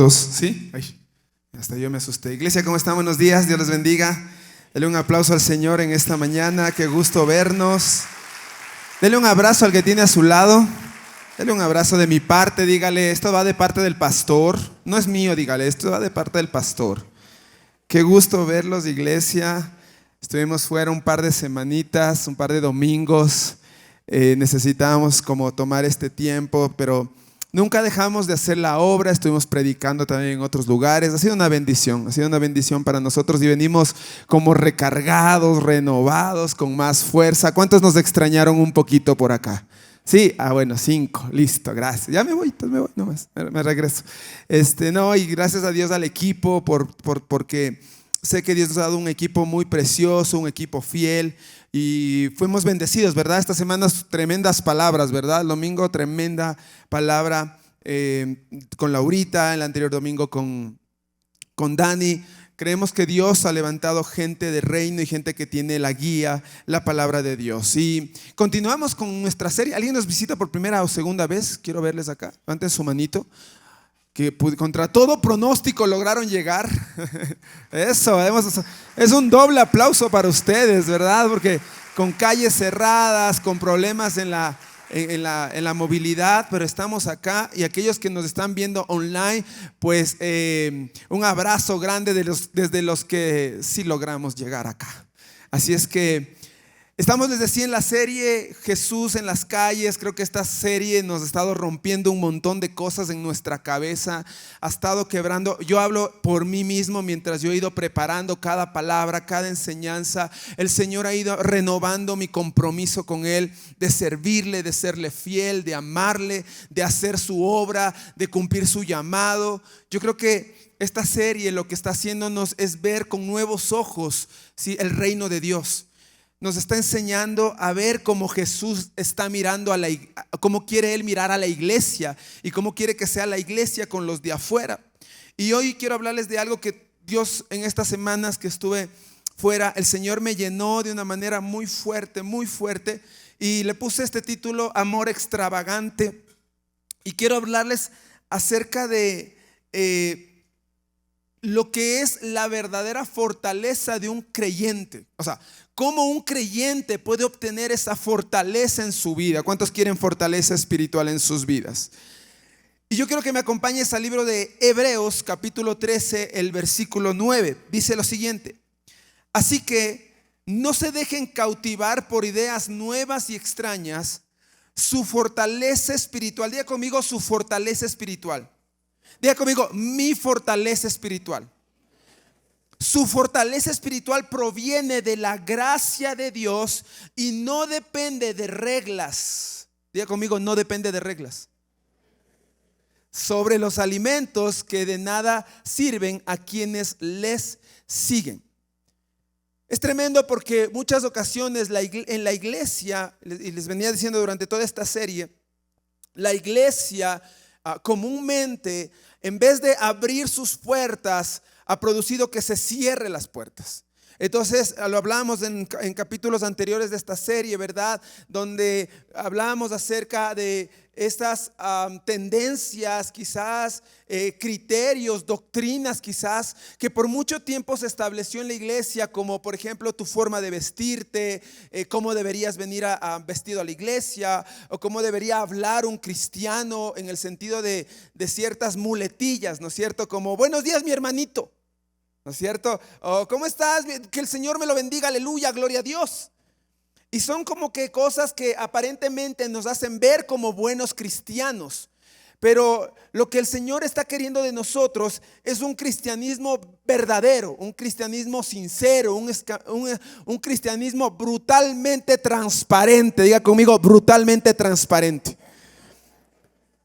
Dos, ¿sí? Ay, hasta yo me asusté. Iglesia, ¿cómo están? Buenos días, Dios les bendiga. Dele un aplauso al Señor en esta mañana, qué gusto vernos. Dele un abrazo al que tiene a su lado. Dele un abrazo de mi parte, dígale, esto va de parte del pastor. No es mío, dígale, esto va de parte del pastor. Qué gusto verlos, iglesia. Estuvimos fuera un par de semanitas, un par de domingos. Necesitábamos como tomar este tiempo, pero nunca dejamos de hacer la obra. Estuvimos predicando también en otros lugares. Ha sido una bendición para nosotros y venimos como recargados, renovados, con más fuerza. ¿Cuántos nos extrañaron un poquito por acá? Sí, bueno, 5, listo, gracias. Ya me voy, entonces me voy nomás, me regreso. Y gracias a Dios al equipo porque sé que Dios nos ha dado un equipo muy precioso, un equipo fiel y fuimos bendecidos, ¿verdad? Estas semanas tremendas palabras, ¿verdad? El domingo tremenda palabra con Laurita, el anterior domingo con Dani. Creemos que Dios ha levantado gente de reino y gente que tiene la guía, la palabra de Dios. Y continuamos con nuestra serie. ¿Alguien nos visita por primera o segunda vez? Quiero verles acá. Levanten su manito. Que contra todo pronóstico lograron llegar. Eso, es un doble aplauso para ustedes, ¿verdad? Porque con calles cerradas, con problemas en la movilidad, pero estamos acá. Y aquellos que nos están viendo online, pues un abrazo grande desde los que sí logramos llegar acá. Así es que estamos, les decía, en la serie Jesús en las calles. Creo que esta serie nos ha estado rompiendo un montón de cosas en nuestra cabeza, ha estado quebrando. Yo hablo por mí mismo mientras yo he ido preparando cada palabra, cada enseñanza. El Señor ha ido renovando mi compromiso con Él, de servirle, de serle fiel, de amarle, de hacer su obra, de cumplir su llamado. Yo creo que esta serie lo que está haciéndonos es ver con nuevos ojos, ¿sí?, el reino de Dios. Nos está enseñando a ver cómo Jesús está mirando cómo quiere Él mirar a la iglesia y cómo quiere que sea la iglesia con los de afuera. Y hoy quiero hablarles de algo que Dios, en estas semanas que estuve fuera, el Señor me llenó de una manera muy fuerte, y le puse este título, Amor Extravagante. Y quiero hablarles acerca de lo que es la verdadera fortaleza de un creyente. O sea, cómo un creyente puede obtener esa fortaleza en su vida. ¿Cuántos quieren fortaleza espiritual en sus vidas? Y yo quiero que me acompañes al libro de Hebreos capítulo 13, el versículo 9. Dice lo siguiente: así que no se dejen cautivar por ideas nuevas y extrañas. Su fortaleza espiritual, diga conmigo, su fortaleza espiritual. Diga conmigo, mi fortaleza espiritual. Su fortaleza espiritual proviene de la gracia de Dios y no depende de reglas. Diga conmigo, no depende de reglas. Sobre los alimentos que de nada sirven a quienes les siguen. Es tremendo porque muchas ocasiones en la iglesia, y les venía diciendo durante toda esta serie, la iglesia comúnmente, en vez de abrir sus puertas, ha producido que se cierren las puertas. Entonces lo hablábamos en capítulos anteriores de esta serie, ¿verdad? Donde hablábamos acerca de estas tendencias, quizás criterios, doctrinas quizás, que por mucho tiempo se estableció en la iglesia, como por ejemplo tu forma de vestirte, cómo deberías venir vestido a la iglesia, o cómo debería hablar un cristiano, en el sentido de ciertas muletillas, ¿no es cierto? Como buenos días, mi hermanito, ¿no es cierto? O ¿cómo estás? Que el Señor me lo bendiga, aleluya, gloria a Dios. Y son como que cosas que aparentemente nos hacen ver como buenos cristianos. Pero lo que el Señor está queriendo de nosotros es un cristianismo verdadero, un cristianismo sincero, un cristianismo brutalmente transparente. Diga conmigo, brutalmente transparente.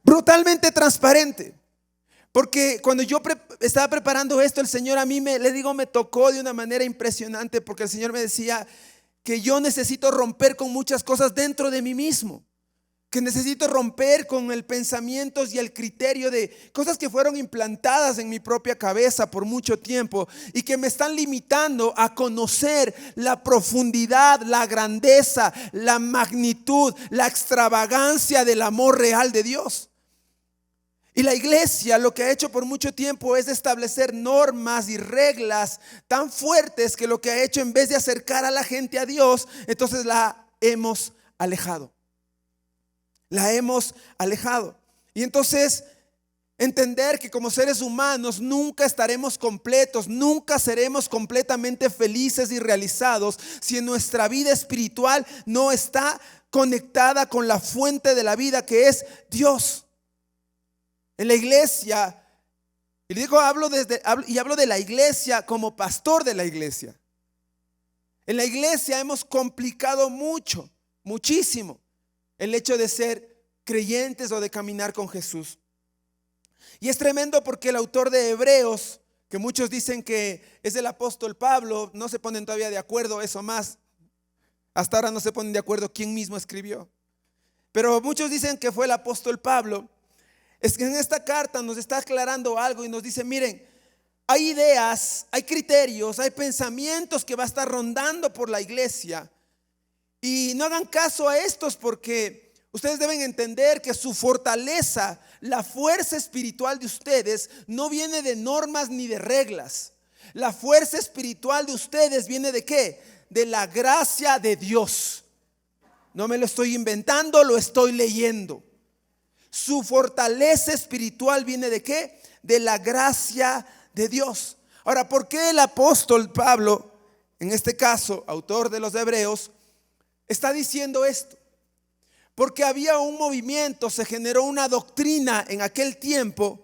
Brutalmente transparente. Porque cuando yo estaba preparando esto, el Señor a mí me tocó de una manera impresionante, porque el Señor me decía que yo necesito romper con muchas cosas dentro de mí mismo, que necesito romper con el pensamiento y el criterio de cosas que fueron implantadas en mi propia cabeza por mucho tiempo y que me están limitando a conocer la profundidad, la grandeza, la magnitud, la extravagancia del amor real de Dios. Y la iglesia lo que ha hecho por mucho tiempo es establecer normas y reglas tan fuertes que lo que ha hecho, en vez de acercar a la gente a Dios, entonces la hemos alejado. La hemos alejado. Y entonces entender que como seres humanos nunca estaremos completos, nunca seremos completamente felices y realizados si en nuestra vida espiritual no está conectada con la fuente de la vida, que es Dios. En la iglesia, y digo, hablo de la iglesia como pastor de la iglesia. En la iglesia hemos complicado muchísimo el hecho de ser creyentes o de caminar con Jesús. Y es tremendo porque el autor de Hebreos, que muchos dicen que es el apóstol Pablo, no se ponen todavía de acuerdo, eso más. Hasta ahora no se ponen de acuerdo quién mismo escribió. Pero muchos dicen que fue el apóstol Pablo. Es que en esta carta nos está aclarando algo y nos dice, miren, hay ideas, hay criterios, hay pensamientos que va a estar rondando por la iglesia. Y no hagan caso a estos, porque ustedes deben entender que su fortaleza, la fuerza espiritual de ustedes no viene de normas ni de reglas. La fuerza espiritual de ustedes viene ¿de qué? De la gracia de Dios. No me lo estoy inventando, lo estoy leyendo. Su fortaleza espiritual viene ¿de qué? De la gracia de Dios. Ahora, ¿por qué el apóstol Pablo, en este caso, autor de los Hebreos, está diciendo esto? Porque había un movimiento, se generó una doctrina en aquel tiempo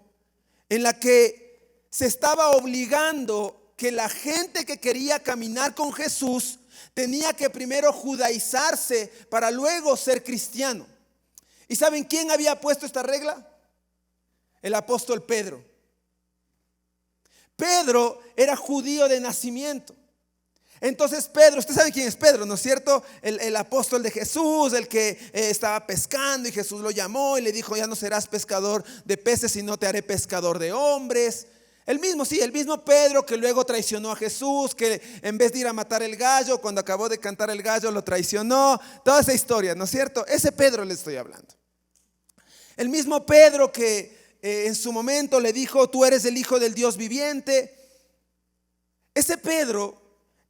en la que se estaba obligando que la gente que quería caminar con Jesús tenía que primero judaizarse para luego ser cristiano. ¿Y saben quién había puesto esta regla? El apóstol Pedro. Pedro era judío de nacimiento. Entonces Pedro, ustedes saben quién es Pedro, ¿no es cierto? El apóstol de Jesús, el que estaba pescando y Jesús lo llamó y le dijo, ya no serás pescador de peces, sino te haré pescador de hombres. El mismo Pedro que luego traicionó a Jesús, que en vez de ir a matar el gallo, cuando acabó de cantar el gallo lo traicionó. Toda esa historia, ¿no es cierto? Ese Pedro le estoy hablando. El mismo Pedro que en su momento le dijo, tú eres el Hijo del Dios viviente. Ese Pedro,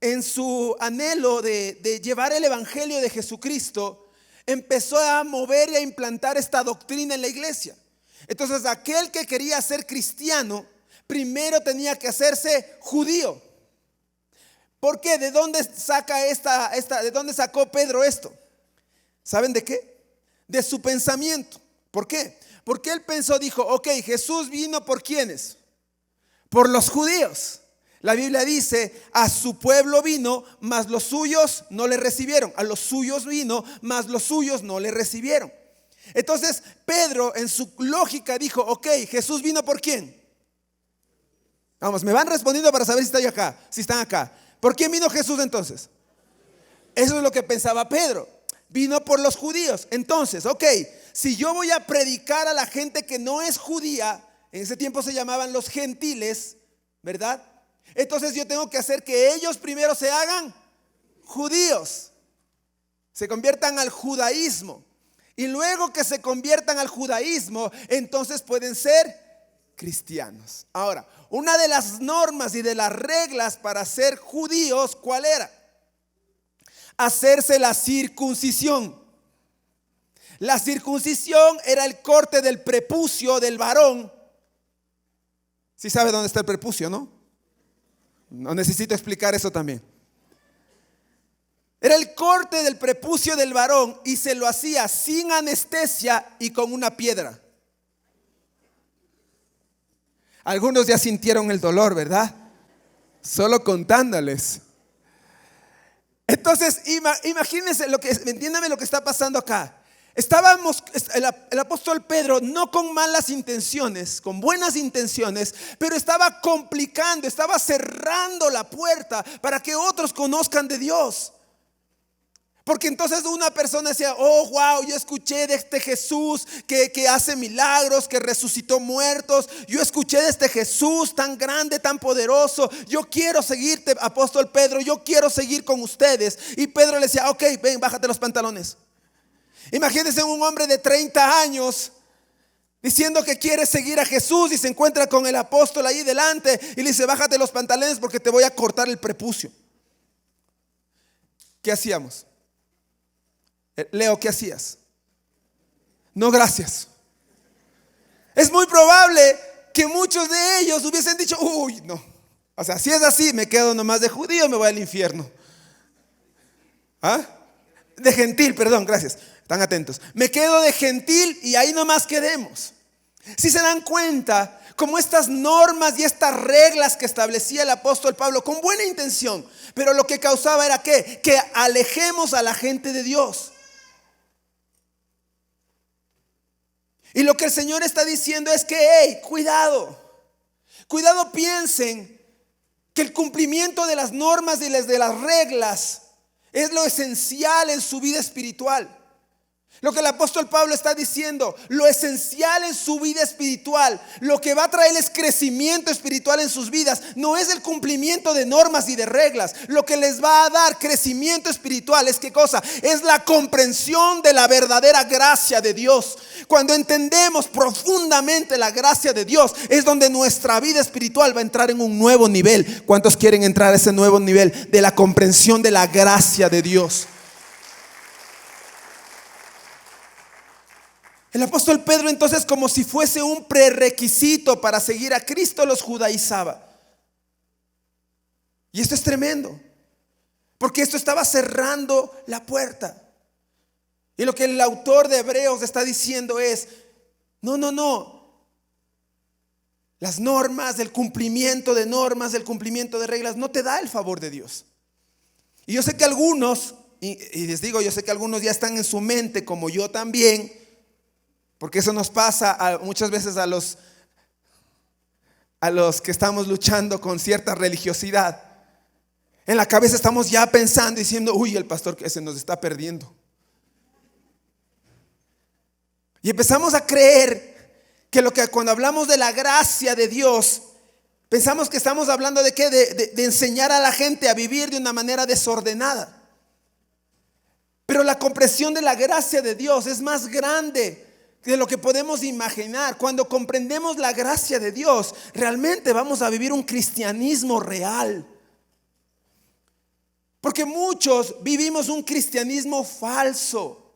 en su anhelo de llevar el evangelio de Jesucristo, empezó a mover y a implantar esta doctrina en la iglesia. Entonces aquel que quería ser cristiano primero tenía que hacerse judío. ¿Por qué? ¿De dónde saca de dónde sacó Pedro esto? ¿Saben de qué? De su pensamiento. ¿Por qué? Porque él pensó, dijo, ok, Jesús vino ¿por quiénes? Por los judíos. La Biblia dice, a su pueblo vino, mas los suyos no le recibieron. A los suyos vino, mas los suyos no le recibieron. Entonces Pedro en su lógica dijo, ok, Jesús vino ¿por quién? Vamos, me van respondiendo para saber si estoy acá, si están acá. ¿Por quién vino Jesús entonces? Eso es lo que pensaba Pedro. Vino por los judíos. Entonces, ok, si yo voy a predicar a la gente que no es judía, en ese tiempo se llamaban los gentiles, ¿verdad? Entonces yo tengo que hacer que ellos primero se hagan judíos, se conviertan al judaísmo, y luego que se conviertan al judaísmo, entonces pueden ser cristianos. Ahora, una de las normas y de las reglas para ser judíos, ¿cuál era? Hacerse la circuncisión. La circuncisión era el corte del prepucio del varón. ¿Sí sabe dónde está el prepucio, no? No necesito explicar eso también. Era el corte del prepucio del varón y se lo hacía sin anestesia y con una piedra. Algunos ya sintieron el dolor, ¿verdad? Solo contándoles. Entonces, imagínense entiéndame lo que está pasando acá. Estábamos, el apóstol Pedro, no con malas intenciones, con buenas intenciones, pero estaba complicando, estaba cerrando la puerta para que otros conozcan de Dios. Porque entonces una persona decía, oh wow, yo escuché de este Jesús que hace milagros, que resucitó muertos. Yo escuché de este Jesús tan grande, tan poderoso. Yo quiero seguirte, apóstol Pedro, yo quiero seguir con ustedes. Y Pedro le decía, ok, ven, bájate los pantalones. Imagínense un hombre de 30 años diciendo que quiere seguir a Jesús y se encuentra con el apóstol ahí delante y le dice: bájate los pantalones porque te voy a cortar el prepucio. ¿Qué hacíamos? Leo, ¿qué hacías? No, gracias. Es muy probable que muchos de ellos hubiesen dicho: uy, no. O sea, si es así, me quedo nomás de judío, me voy al infierno. ¿Ah? De gentil, perdón, gracias. Están atentos. Me quedo de gentil y ahí nomás quedemos. Si se dan cuenta, como estas normas y estas reglas que establecía el apóstol Pablo con buena intención, pero lo que causaba era que alejemos a la gente de Dios. Y lo que el Señor está diciendo es que, hey, cuidado, piensen que el cumplimiento de las normas y de las reglas es lo esencial en su vida espiritual. Lo que el apóstol Pablo está diciendo, lo esencial en su vida espiritual, lo que va a traerles crecimiento espiritual en sus vidas, no es el cumplimiento de normas y de reglas. Lo que les va a dar crecimiento espiritual es ¿qué cosa? Es la comprensión de la verdadera gracia de Dios. Cuando entendemos profundamente la gracia de Dios, es donde nuestra vida espiritual va a entrar en un nuevo nivel. ¿Cuántos quieren entrar a ese nuevo nivel de la comprensión de la gracia de Dios? El apóstol Pedro entonces, como si fuese un prerequisito para seguir a Cristo, los judaizaba. Y esto es tremendo, porque esto estaba cerrando la puerta. Y lo que el autor de Hebreos está diciendo es: no. Las normas, el cumplimiento de normas, el cumplimiento de reglas no te da el favor de Dios. Y yo sé que algunos, y les digo, yo sé que algunos ya están en su mente, como yo también, porque eso nos pasa muchas veces a los que estamos luchando con cierta religiosidad. En la cabeza estamos ya pensando, diciendo: uy, el pastor que se nos está perdiendo. Y empezamos a creer que cuando hablamos de la gracia de Dios, pensamos que estamos hablando de ¿qué? De enseñar a la gente a vivir de una manera desordenada. Pero la comprensión de la gracia de Dios es más grande de lo que podemos imaginar. Cuando comprendemos la gracia de Dios, realmente vamos a vivir un cristianismo real. Porque muchos vivimos un cristianismo falso,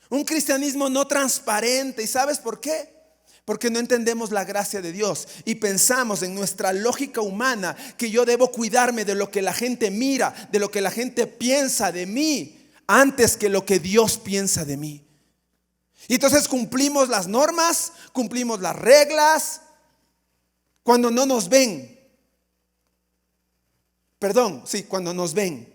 un cristianismo no transparente. ¿Y sabes por qué? Porque no entendemos la gracia de Dios y pensamos en nuestra lógica humana que yo debo cuidarme de lo que la gente mira, de lo que la gente piensa de mí, antes que lo que Dios piensa de mí. Y entonces cumplimos las normas, cumplimos las reglas cuando no nos ven. Cuando nos ven.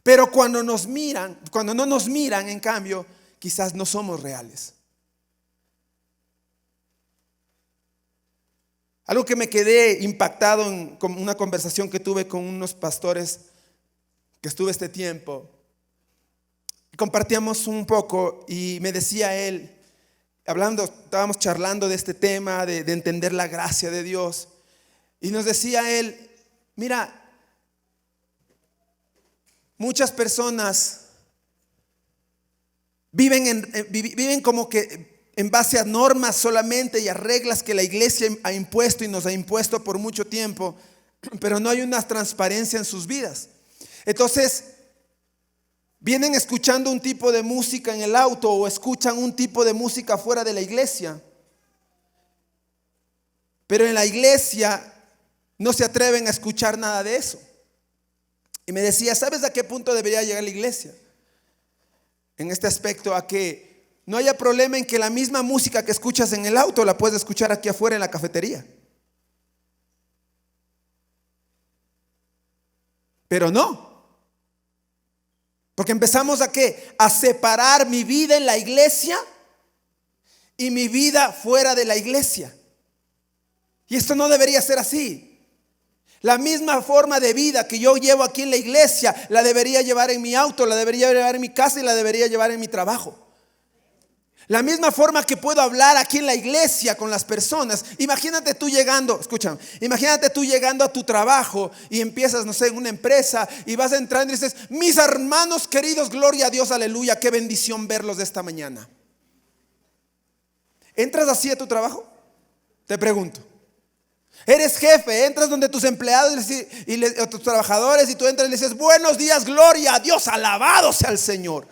Pero cuando nos miran, cuando no nos miran, en cambio, quizás no somos reales. Algo que me quedé impactado en una conversación que tuve con unos pastores que estuve este tiempo. Compartíamos un poco y me decía él, estábamos charlando de este tema, de entender la gracia de Dios. Y nos decía él: mira, muchas personas viven como que en base a normas solamente y a reglas que la iglesia ha impuesto y nos ha impuesto por mucho tiempo, pero no hay una transparencia en sus vidas. Entonces, vienen escuchando un tipo de música en el auto o escuchan un tipo de música fuera de la iglesia, pero en la iglesia no se atreven a escuchar nada de eso. Y me decía: ¿sabes a qué punto debería llegar la iglesia? En este aspecto, a que no haya problema en que la misma música que escuchas en el auto la puedes escuchar aquí afuera en la cafetería. Pero no. Porque empezamos ¿a qué? A separar mi vida en la iglesia y mi vida fuera de la iglesia. Y esto no debería ser así. La misma forma de vida que yo llevo aquí en la iglesia, la debería llevar en mi auto, la debería llevar en mi casa y la debería llevar en mi trabajo. La misma forma que puedo hablar aquí en la iglesia con las personas. Imagínate tú llegando a tu trabajo y empiezas, no sé, en una empresa y vas entrando y dices: mis hermanos queridos, gloria a Dios, aleluya, qué bendición verlos de esta mañana. ¿Entras así a tu trabajo? Te pregunto. Eres jefe, entras donde tus empleados a tus trabajadores y tú entras y le dices: buenos días, gloria a Dios, alabado sea el Señor.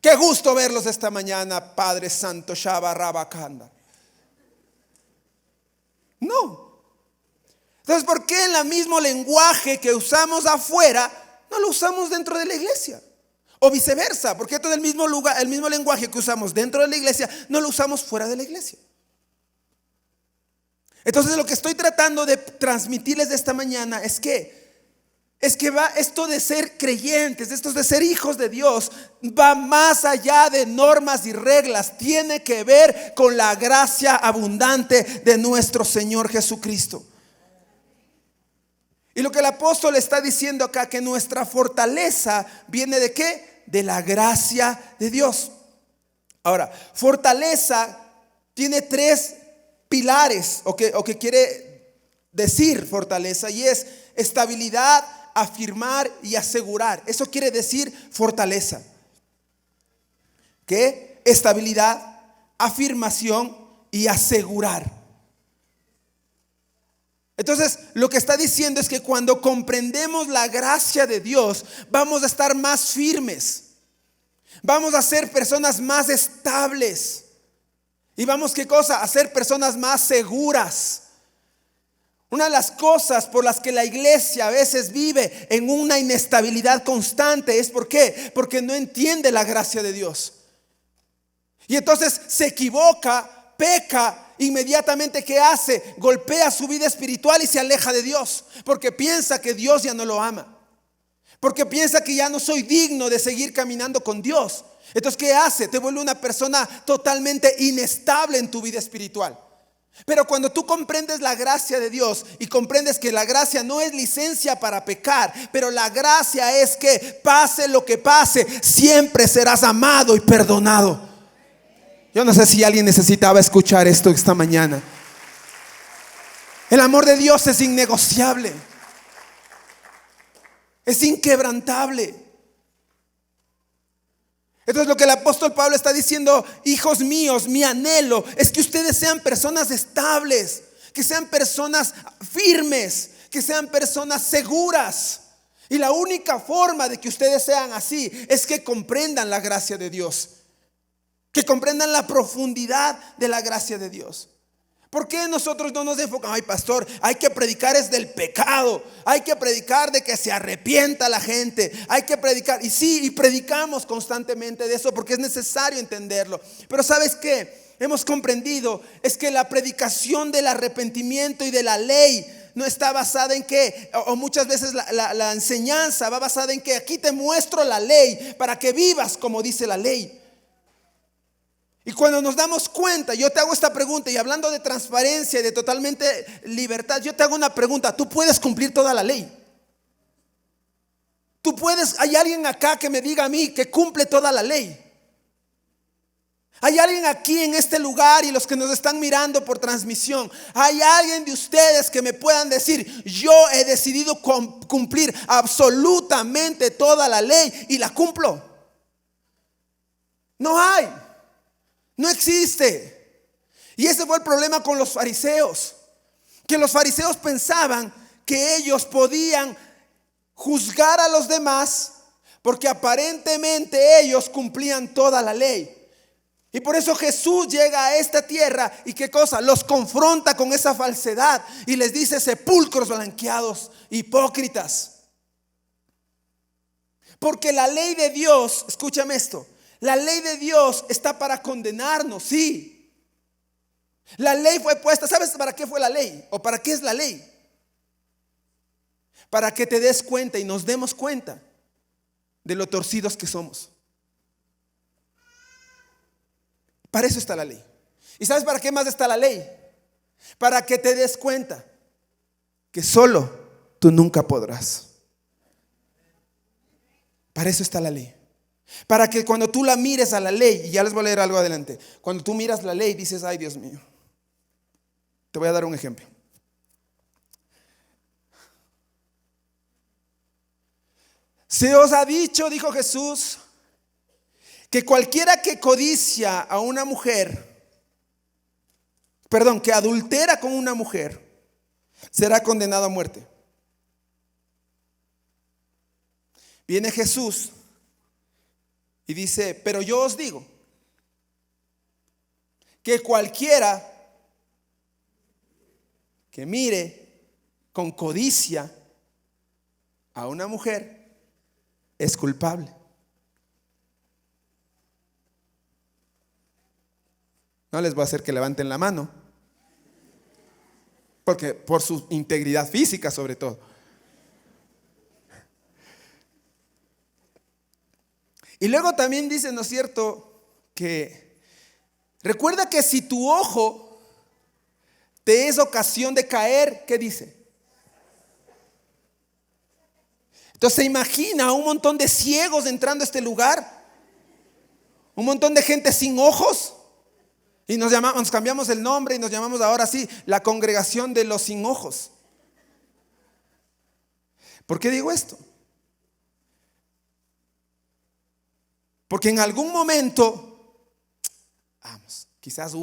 Qué gusto verlos esta mañana, Padre Santo, Shaba Rabakanda. No. Entonces, ¿por qué en el mismo lenguaje que usamos afuera no lo usamos dentro de la iglesia? O viceversa, ¿por qué todo el mismo lenguaje que usamos dentro de la iglesia no lo usamos fuera de la iglesia? Entonces, lo que estoy tratando de transmitirles de esta mañana es que va esto de ser creyentes, esto de ser hijos de Dios, va más allá de normas y reglas. Tiene que ver con la gracia abundante de nuestro Señor Jesucristo. Y lo que el apóstol está diciendo acá, que nuestra fortaleza viene ¿de qué? De la gracia de Dios. Ahora, fortaleza tiene tres pilares, o que quiere decir fortaleza, y es estabilidad, afirmar y asegurar. Eso quiere decir fortaleza. ¿Qué? Estabilidad, afirmación y asegurar. Entonces, lo que está diciendo es que cuando comprendemos la gracia de Dios, vamos a estar más firmes, vamos a ser personas más estables y vamos, ¿qué cosa? A ser personas más seguras. Una de las cosas por las que la iglesia a veces vive en una inestabilidad constante es ¿por qué? Porque no entiende la gracia de Dios. Y entonces se equivoca, peca. Inmediatamente, ¿qué hace? Golpea su vida espiritual y se aleja de Dios, porque piensa que Dios ya no lo ama, porque piensa que ya no soy digno de seguir caminando con Dios. Entonces, ¿qué hace? Te vuelve una persona totalmente inestable en tu vida espiritual. Pero cuando tú comprendes la gracia de Dios y comprendes que la gracia no es licencia para pecar, pero la gracia es que pase lo que pase, siempre serás amado y perdonado. Yo no sé si alguien necesitaba escuchar esto esta mañana. El amor de Dios es innegociable, es inquebrantable. Entonces, lo que el apóstol Pablo está diciendo: hijos míos, mi anhelo es que ustedes sean personas estables, que sean personas firmes, que sean personas seguras. Y la única forma de que ustedes sean así es que comprendan la gracia de Dios, que comprendan la profundidad de la gracia de Dios. ¿Por qué nosotros no nos enfocamos? Ay, pastor, hay que predicar es del pecado, hay que predicar de que se arrepienta la gente, hay que predicar. Y sí, y predicamos constantemente de eso porque es necesario entenderlo. Pero ¿sabes qué? Hemos comprendido es que la predicación del arrepentimiento y de la ley no está basada en que, o muchas veces la enseñanza va basada en que aquí te muestro la ley para que vivas como dice la ley. Y cuando nos damos cuenta, yo te hago esta pregunta, y hablando de transparencia y de totalmente libertad, yo te hago una pregunta: ¿tú puedes cumplir toda la ley? ¿Tú puedes? ¿Hay alguien acá que me diga a mí que cumple toda la ley? ¿Hay alguien aquí en este lugar y los que nos están mirando por transmisión? ¿Hay alguien de ustedes que me puedan decir: yo he decidido cumplir absolutamente toda la ley y la cumplo? No hay. No existe. Y ese fue el problema con los fariseos, que los fariseos pensaban que ellos podían juzgar a los demás porque aparentemente ellos cumplían toda la ley. Y por eso Jesús llega a esta tierra y ¿qué cosa? Los confronta con esa falsedad y les dice: sepulcros blanqueados, hipócritas. Porque la ley de Dios, escúchame esto, la ley de Dios está para condenarnos, sí. La ley fue puesta, ¿sabes para qué fue la ley? ¿O para qué es la ley? Para que te des cuenta y nos demos cuenta de lo torcidos que somos. Para eso está la ley. ¿Y sabes para qué más está la ley? Para que te des cuenta que solo tú nunca podrás. Para eso está la ley. Para que cuando tú la mires a la ley, y ya les voy a leer algo adelante, cuando tú miras la ley dices: ay, Dios mío. Te voy a dar un ejemplo. Se os ha dicho, dijo Jesús, que cualquiera que codicia a una mujer, que adultera con una mujer, será condenado a muerte. Viene Jesús y dice, pero yo os digo que cualquiera que mire con codicia a una mujer es culpable. No les voy a hacer que levanten la mano, porque por su integridad física sobre todo. Y luego también dice, ¿no es cierto?, que recuerda que si tu ojo te es ocasión de caer, ¿qué dice? Entonces se imagina un montón de ciegos entrando a este lugar, un montón de gente sin ojos, y nos cambiamos el nombre y nos llamamos ahora sí la congregación de los sin ojos. ¿Por qué digo esto? Porque en algún momento, quizás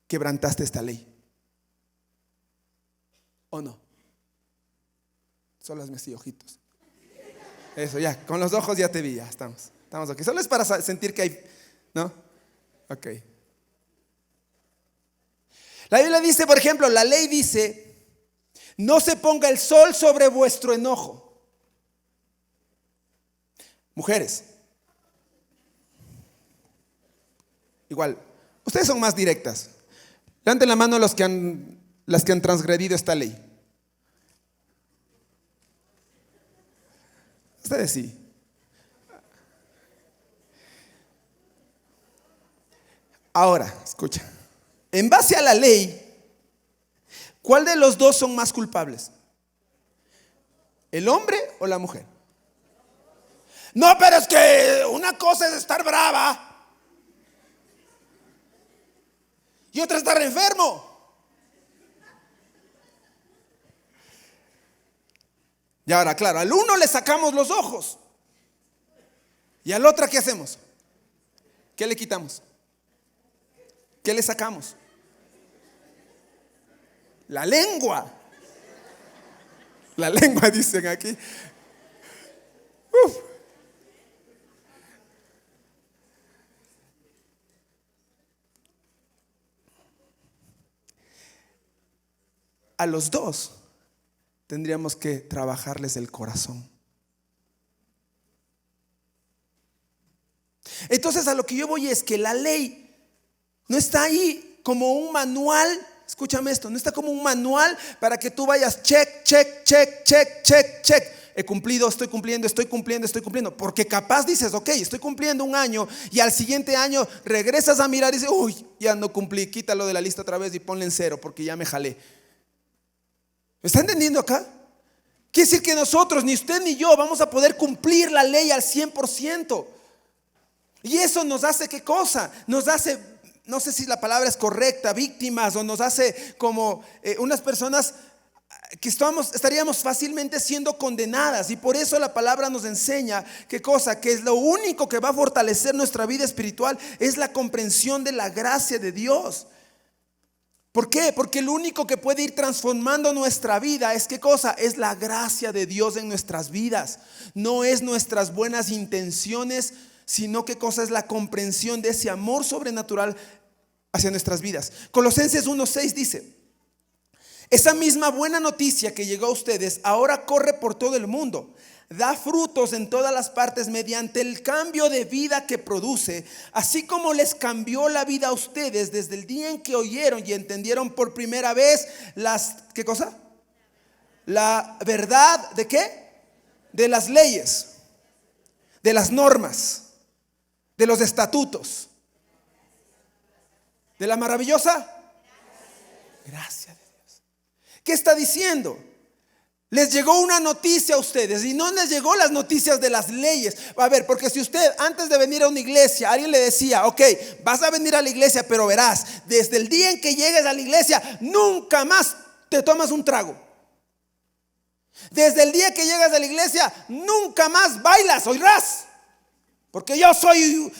quebrantaste esta ley. ¿O no? Solo hazme así, ojitos. Eso, ya, con los ojos ya te vi, ya estamos aquí. Solo es para sentir que hay, ¿no? Ok. La Biblia dice, por ejemplo, la ley dice, no se ponga el sol sobre vuestro enojo. Mujeres, igual, ustedes son más directas. Levanten la mano las que han transgredido esta ley. Ustedes sí. Ahora, escucha. En base a la ley, ¿cuál de los dos son más culpables? ¿El hombre o la mujer? No, pero es que una cosa es estar brava y otra estar enfermo. Y ahora, claro, al uno le sacamos los ojos y al otro, ¿qué hacemos? ¿Qué le quitamos? ¿Qué le sacamos? La lengua. La lengua, dicen aquí. Uf. A los dos tendríamos que trabajarles el corazón. Entonces a lo que yo voy es que la ley no está ahí como un manual. Escúchame esto, no está como un manual para que tú vayas check, check, check, check, check, check. He cumplido, estoy cumpliendo, estoy cumpliendo, estoy cumpliendo. Porque capaz dices, ok, estoy cumpliendo un año y al siguiente año regresas a mirar y dices, uy, ya no cumplí, quítalo de la lista otra vez y ponle en 0 porque ya me jalé. ¿Me está entendiendo acá? Quiere decir que nosotros, ni usted ni yo, vamos a poder cumplir la ley al 100%. Y eso nos hace, ¿qué cosa? Nos hace, no sé si la palabra es correcta, víctimas, o nos hace como unas personas que estaríamos fácilmente siendo condenadas. Y por eso la palabra nos enseña, ¿qué cosa? Que es lo único que va a fortalecer nuestra vida espiritual, es la comprensión de la gracia de Dios. ¿Por qué? Porque lo único que puede ir transformando nuestra vida es, ¿qué cosa? Es la gracia de Dios en nuestras vidas. No es nuestras buenas intenciones, sino ¿qué cosa? Es la comprensión de ese amor sobrenatural hacia nuestras vidas. Colosenses 1:6 dice: esa misma buena noticia que llegó a ustedes ahora corre por todo el mundo, da frutos en todas las partes mediante el cambio de vida que produce, así como les cambió la vida a ustedes desde el día en que oyeron y entendieron por primera vez ¿qué cosa? La verdad ¿de qué? De las leyes, de las normas, de los estatutos, de la maravillosa gracia de Dios. ¿Qué está diciendo? Les llegó una noticia a ustedes y no les llegó las noticias de las leyes. A ver, porque si usted antes de venir a una iglesia, alguien le decía, ok, vas a venir a la iglesia, pero verás, desde el día en que llegues a la iglesia, nunca más te tomas un trago. Desde el día que llegas a la iglesia, nunca más bailas, oirás. porque yo soy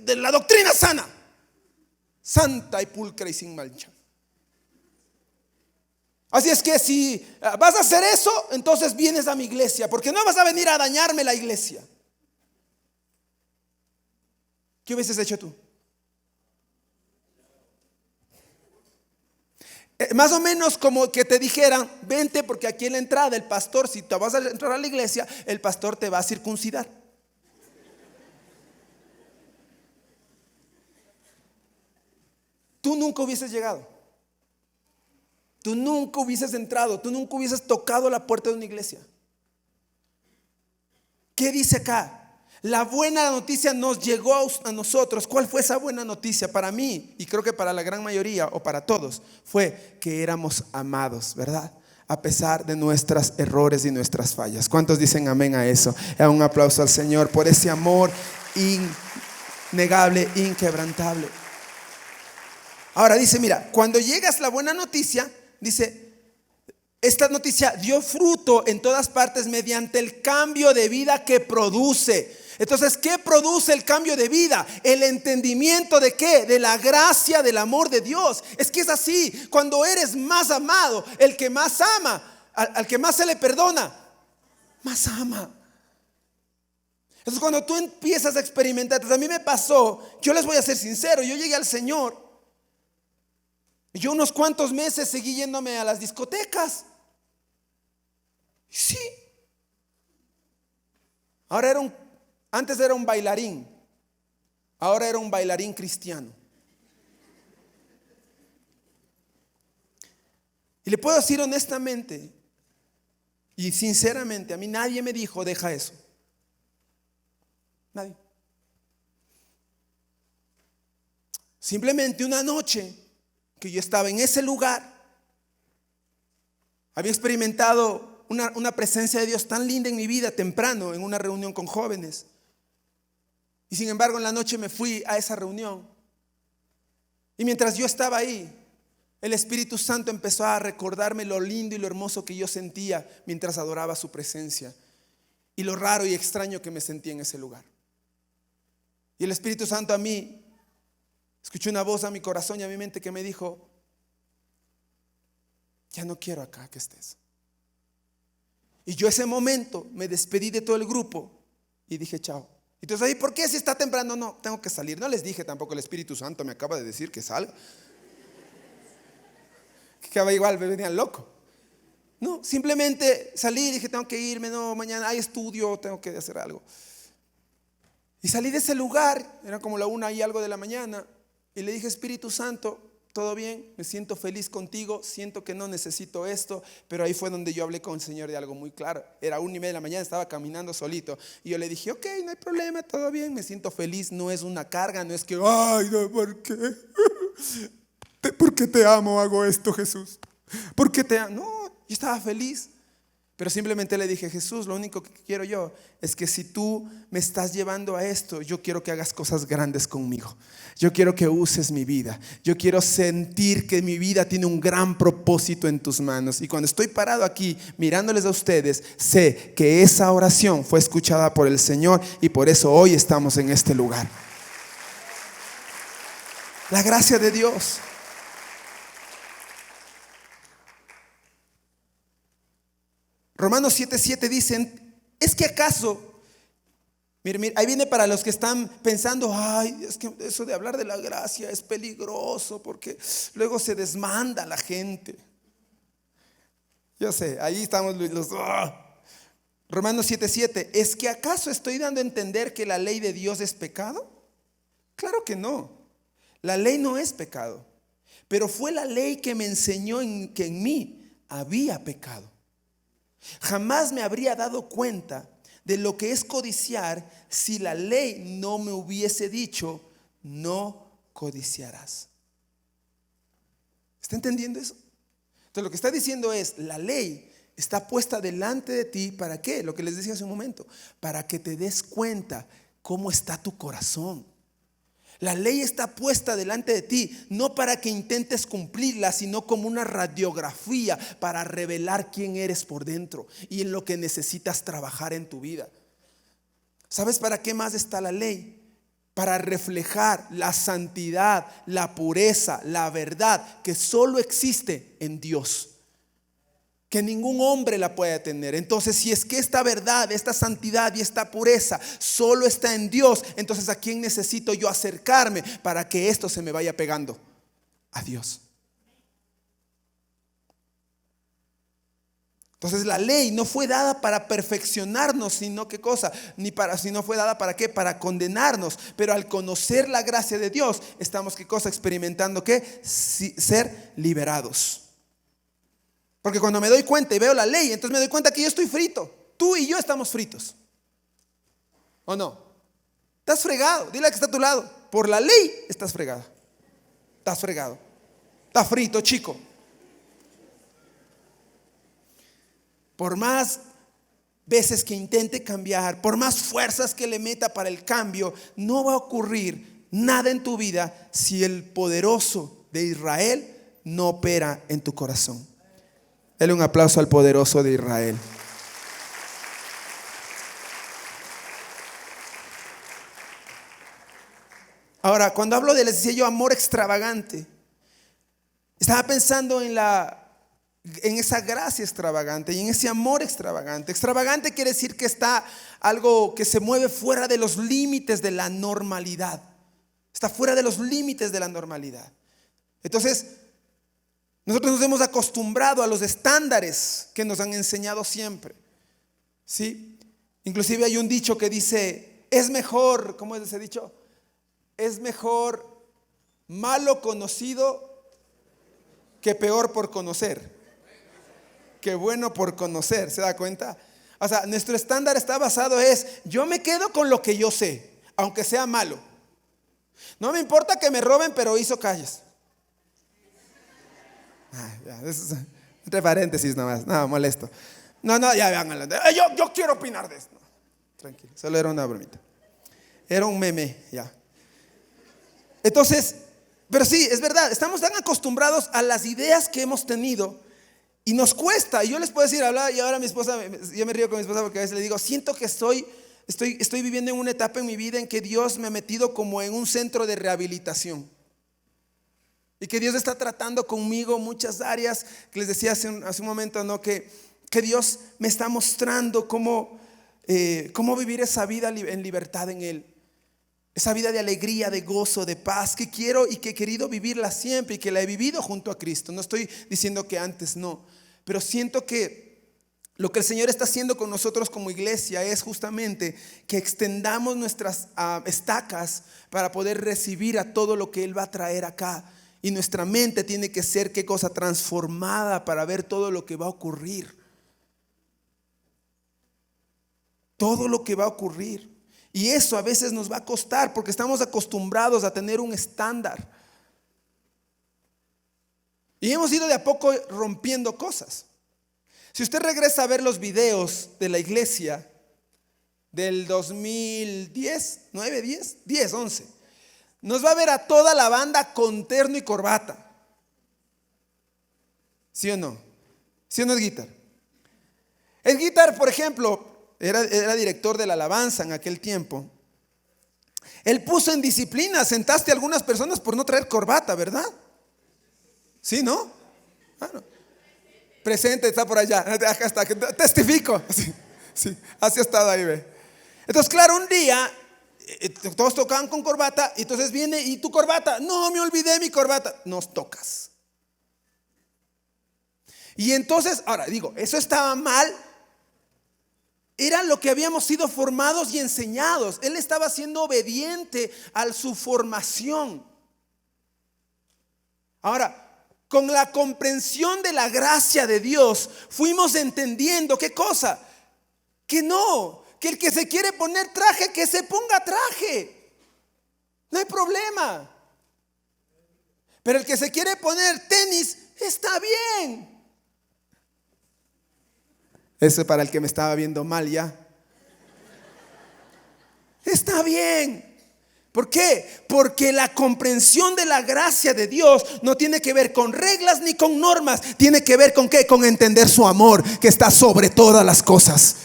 de la doctrina sana, santa y pulcra y sin mancha. Así es que si vas a hacer eso, entonces vienes a mi iglesia, porque no vas a venir a dañarme la iglesia. ¿Qué hubieses hecho tú? Más o menos como que te dijeran: vente, porque aquí en la entrada el pastor, si te vas a entrar a la iglesia, el pastor te va a circuncidar. Tú nunca hubieses llegado, tú nunca hubieses entrado, tú nunca hubieses tocado la puerta de una iglesia. ¿Qué dice acá? La buena noticia nos llegó a nosotros. ¿Cuál fue esa buena noticia? Para mí, y creo que para la gran mayoría o para todos, fue que éramos amados, ¿verdad? A pesar de nuestros errores y nuestras fallas. ¿Cuántos dicen amén a eso? Un aplauso al Señor por ese amor innegable, inquebrantable. Ahora dice, mira, cuando llegas la buena noticia, dice, esta noticia dio fruto en todas partes mediante el cambio de vida que produce. Entonces, ¿qué produce el cambio de vida? El entendimiento de ¿qué? De la gracia, del amor de Dios. Es que es así, cuando eres más amado, el que más ama, al que más se le perdona, más ama. Entonces, cuando tú empiezas a experimentar, a mí me pasó, yo les voy a ser sincero, yo llegué al Señor y yo unos cuantos meses seguí yéndome a las discotecas. Sí. Antes era un bailarín, ahora era un bailarín cristiano. Y le puedo decir honestamente y sinceramente, a mí nadie me dijo deja eso. Nadie. Simplemente una noche que yo estaba en ese lugar, había experimentado una presencia de Dios tan linda en mi vida temprano, en una reunión con jóvenes. Y sin embargo en la noche me fui a esa reunión. Y mientras yo estaba ahí, el Espíritu Santo empezó a recordarme lo lindo y lo hermoso que yo sentía mientras adoraba su presencia, y lo raro y extraño que me sentía en ese lugar. Y el Espíritu Santo a mí, escuché una voz a mi corazón y a mi mente que me dijo: ya no quiero acá que estés. Y yo ese momento me despedí de todo el grupo y dije chao. Entonces ahí, ¿por qué si está temprano? No, tengo que salir. No les dije tampoco, el Espíritu Santo me acaba de decir que salga. Que igual me venían loco. No, simplemente salí y dije tengo que irme, no, mañana hay estudio, tengo que hacer algo. Y salí de ese lugar, era como la 1 y algo de la mañana, y le dije: Espíritu Santo, todo bien, me siento feliz contigo, siento que no necesito esto. Pero ahí fue donde yo hablé con el Señor de algo muy claro. Era 1:30 de la mañana, estaba caminando solito, y yo le dije: ok, no hay problema, todo bien, me siento feliz, no es una carga, no es que, ay, no, ¿por qué? ¿Por qué te amo? Hago esto, Jesús. ¿Por qué te amo? No, yo estaba feliz. Pero simplemente le dije: Jesús, lo único que quiero yo es que si tú me estás llevando a esto, yo quiero que hagas cosas grandes conmigo. Yo quiero que uses mi vida. Yo quiero sentir que mi vida tiene un gran propósito en tus manos. Y cuando estoy parado aquí mirándoles a ustedes, sé que esa oración fue escuchada por el Señor, y por eso hoy estamos en este lugar. La gracia de Dios. Romanos 7:7 dicen: ¿es que acaso? Mire, ahí viene para los que están pensando: ay, es que eso de hablar de la gracia es peligroso porque luego se desmanda la gente. Yo sé, ahí estamos los. Romanos 7:7, ¿es que acaso estoy dando a entender que la ley de Dios es pecado? Claro que no. La ley no es pecado, pero fue la ley que me enseñó que en mí había pecado. Jamás me habría dado cuenta de lo que es codiciar si la ley no me hubiese dicho: no codiciarás. ¿Está entendiendo eso? Entonces lo que está diciendo es: la ley está puesta delante de ti. ¿Para qué? Lo que les decía hace un momento, para que te des cuenta cómo está tu corazón. La ley está puesta delante de ti, no para que intentes cumplirla, sino como una radiografía para revelar quién eres por dentro y en lo que necesitas trabajar en tu vida. ¿Sabes para qué más está la ley? Para reflejar la santidad, la pureza, la verdad que solo existe en Dios, que ningún hombre la puede tener. Entonces, si es que esta verdad, esta santidad y esta pureza solo está en Dios, entonces ¿a quién necesito yo acercarme para que esto se me vaya pegando? A Dios. Entonces la ley no fue dada para perfeccionarnos, sino ¿qué cosa? Sino fue dada para ¿qué? Para condenarnos. Pero al conocer la gracia de Dios, estamos ¿qué cosa? Experimentando ¿qué? Ser liberados. Porque cuando me doy cuenta y veo la ley, entonces me doy cuenta que yo estoy frito. Tú y yo estamos fritos. ¿O no? Estás fregado. Dile al que está a tu lado. Por la ley estás fregado. Estás fregado. Estás frito, chico. Por más veces que intente cambiar, por más fuerzas que le meta para el cambio, no va a ocurrir nada en tu vida si el poderoso de Israel no opera en tu corazón. Dale un aplauso al poderoso de Israel. Ahora, cuando hablo de, les decía yo, amor extravagante, estaba pensando en esa gracia extravagante y en ese amor extravagante. Extravagante quiere decir que está algo que se mueve fuera de los límites de la normalidad. Está fuera de los límites de la normalidad. Entonces, nosotros nos hemos acostumbrado a los estándares que nos han enseñado siempre, ¿sí? Inclusive hay un dicho que dice, es mejor, ¿cómo es ese dicho? Es mejor malo conocido que peor por conocer. Que bueno por conocer, ¿se da cuenta? O sea, nuestro estándar está basado yo me quedo con lo que yo sé, aunque sea malo. No me importa que me roben, pero hizo calles. Entre paréntesis nomás, nada molesto. No, ya vean, yo quiero opinar de esto. No, tranquilo, solo era una bromita. Era un meme, ya. Entonces, pero sí, es verdad, estamos tan acostumbrados a las ideas que hemos tenido y nos cuesta. Y yo les puedo decir, y ahora mi esposa, yo me río con mi esposa porque a veces le digo, siento que estoy viviendo en una etapa en mi vida en que Dios me ha metido como en un centro de rehabilitación. Y que Dios está tratando conmigo muchas áreas, que les decía hace un momento, ¿no? Que Dios me está mostrando cómo vivir esa vida en libertad en Él. Esa vida de alegría, de gozo, de paz, que quiero y que he querido vivirla siempre y que la he vivido junto a Cristo. No estoy diciendo que antes no, pero siento que lo que el Señor está haciendo con nosotros como iglesia es justamente que extendamos nuestras estacas para poder recibir a todo lo que Él va a traer acá. Y nuestra mente tiene que ser, ¿qué cosa? Transformada para ver todo lo que va a ocurrir. Todo lo que va a ocurrir. Y eso a veces nos va a costar porque estamos acostumbrados a tener un estándar. Y hemos ido de a poco rompiendo cosas. Si usted regresa a ver los videos de la iglesia del 2010, 9, 10, 11, nos va a ver a toda la banda con terno y corbata. ¿Sí o no? ¿Sí o no es Guitar? El Guitar, por ejemplo, era director de la alabanza en aquel tiempo. Él puso en disciplina, sentaste a algunas personas por no traer corbata, ¿verdad? ¿Sí, no? Bueno, presente, está por allá. Acá está, testifico. Sí, así ha estado ahí, ve. Entonces, claro, un día todos tocaban con corbata. Y entonces viene, ¿y tu corbata? No, me olvidé mi corbata. Nos tocas. Y entonces, ahora digo, eso estaba mal. Era lo que habíamos sido formados y enseñados. Él estaba siendo obediente a su formación. Ahora, con la comprensión de la gracia de Dios, fuimos entendiendo, ¿qué cosa? Que no, que el que se quiere poner traje, que se ponga traje. No hay problema. Pero el que se quiere poner tenis, está bien. Eso para el que me estaba viendo mal ya. Está bien. ¿Por qué? Porque la comprensión de la gracia de Dios no tiene que ver con reglas ni con normas. Tiene que ver con ¿qué? Con entender su amor que está sobre todas las cosas.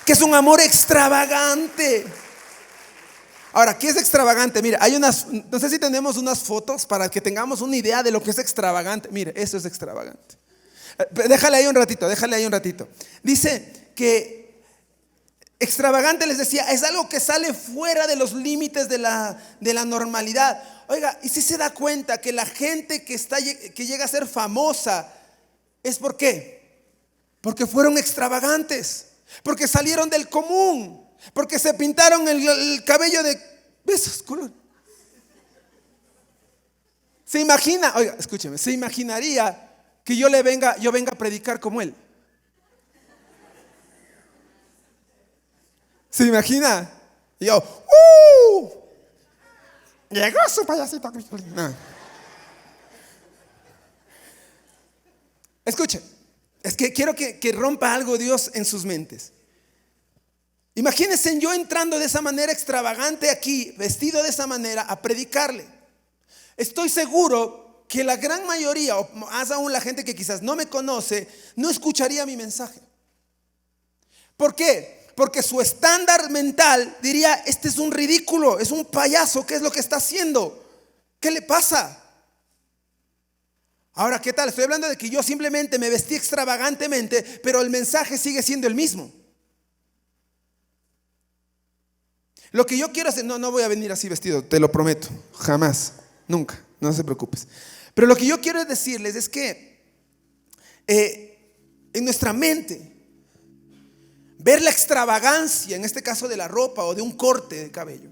que es un amor extravagante. Ahora, ¿qué es extravagante? Mira, no sé si tenemos unas fotos para que tengamos una idea de lo que es extravagante. Mire, eso es extravagante. Déjale ahí un ratito. Dice que extravagante, les decía, es algo que sale fuera de los límites de la normalidad. Oiga, y si se da cuenta que la gente que llega a ser famosa es ¿por qué? Porque fueron extravagantes, porque salieron del común, porque se pintaron el cabello de esos colores. Se imagina, oiga, escúcheme, se imaginaría que yo venga a predicar como él. ¿Se imagina? Y yo, llegó su payasito. No. Escuchen, es que quiero que rompa algo Dios en sus mentes. Imagínense yo entrando de esa manera extravagante aquí, vestido de esa manera, a predicarle. Estoy seguro que la gran mayoría, o más aún la gente que quizás no me conoce, no escucharía mi mensaje. ¿Por qué? Porque su estándar mental diría, este es un ridículo, es un payaso, ¿qué es lo que está haciendo? ¿Qué le pasa? Ahora, ¿qué tal? Estoy hablando de que yo simplemente me vestí extravagantemente, pero el mensaje sigue siendo el mismo. Lo que yo quiero hacer, no voy a venir así vestido, te lo prometo, jamás, nunca, no se preocupes. Pero lo que yo quiero decirles es que en nuestra mente, ver la extravagancia, en este caso de la ropa o de un corte de cabello,